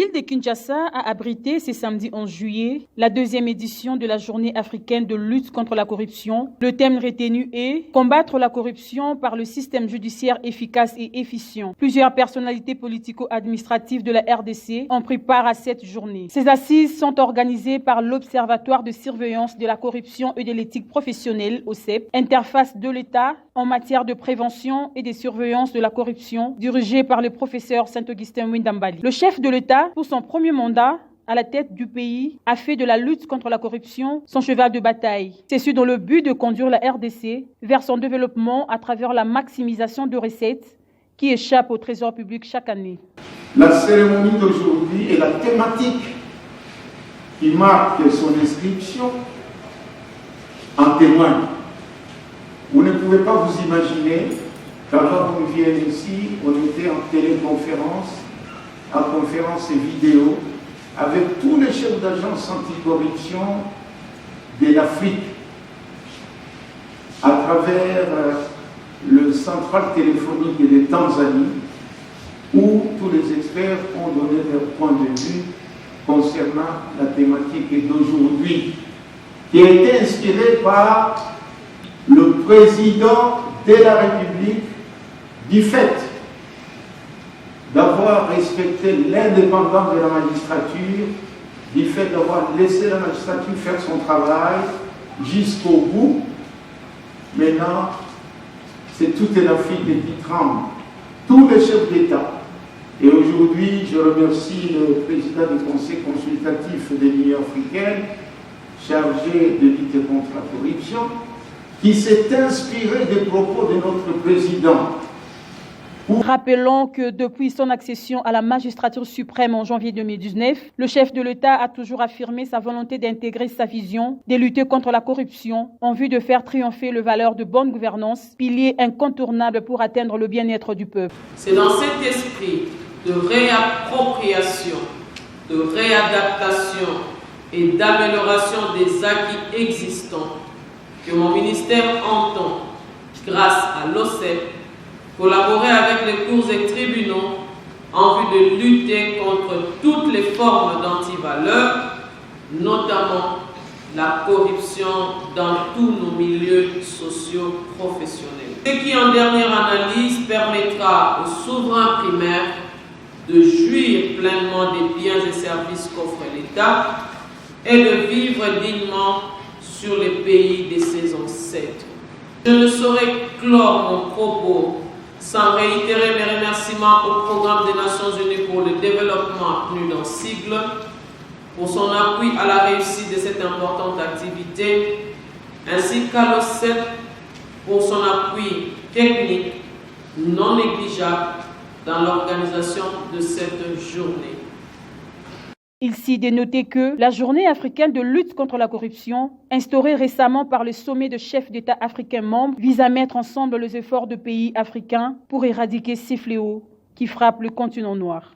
ville de Kinshasa a abrité ce samedi 11 juillet la deuxième édition de la Journée africaine de lutte contre la corruption. Le thème retenu est « Combattre la corruption par le système judiciaire efficace et efficient ». Plusieurs personnalités politico-administratives de la RDC ont pris part à cette journée. Ces assises sont organisées par l'Observatoire de surveillance de la corruption et de l'éthique professionnelle, OSEP, interface de l'État en matière de prévention et de surveillance de la corruption, dirigée par le professeur Saint-Augustin Mwindambali. Le chef de l'État, pour son premier mandat à la tête du pays, a fait de la lutte contre la corruption son cheval de bataille. C'est ce dans le but de conduire la RDC vers son développement à travers la maximisation de recettes qui échappent au trésor public chaque année. La cérémonie d'aujourd'hui et la thématique qui marque son inscription en témoignent. Vous ne pouvez pas vous imaginer qu'avant qu'on vienne ici, on était en téléconférence, en conférence vidéo, avec tous les chefs d'agence anticorruption de l'Afrique, à travers le central téléphonique de Tanzanie, où tous les experts ont donné leur point de vue concernant la thématique d'aujourd'hui, qui a été inspirée par le président de la République, du fait d'avoir respecté l'indépendance de la magistrature, du fait d'avoir laissé la magistrature faire son travail jusqu'au bout. Maintenant, c'est toute l'Afrique qui tremble, tous les chefs d'État. Et aujourd'hui, je remercie le président du Conseil consultatif de l'Union africaine, chargé de lutter contre la corruption, qui s'est inspiré des propos de notre président. Rappelons que depuis son accession à la magistrature suprême en janvier 2019, le chef de l'État a toujours affirmé sa volonté d'intégrer sa vision, de lutter contre la corruption, en vue de faire triompher les valeurs de bonne gouvernance, pilier incontournable pour atteindre le bien-être du peuple. C'est dans cet esprit de réappropriation, de réadaptation et d'amélioration des acquis existants que mon ministère entend, grâce à l'OSEP, collaborer avec les cours et tribunaux en vue de lutter contre toutes les formes d'antivaleurs, notamment la corruption dans tous nos milieux sociaux professionnels. Ce qui, en dernière analyse, permettra aux souverains primaires de jouir pleinement des biens et services qu'offre l'État et de vivre dignement sur les pays de ses ancêtres. Je ne saurais clore mon propos sans réitérer mes remerciements au Programme des Nations Unies pour le développement, PNUD en sigle, pour son appui à la réussite de cette importante activité, ainsi qu'à l'OSEP pour son appui technique non négligeable dans l'organisation de cette journée. Ici, de noter que la Journée africaine de lutte contre la corruption, instaurée récemment par le sommet de chefs d'État africains membres, vise à mettre ensemble les efforts de pays africains pour éradiquer ces fléaux qui frappent le continent noir.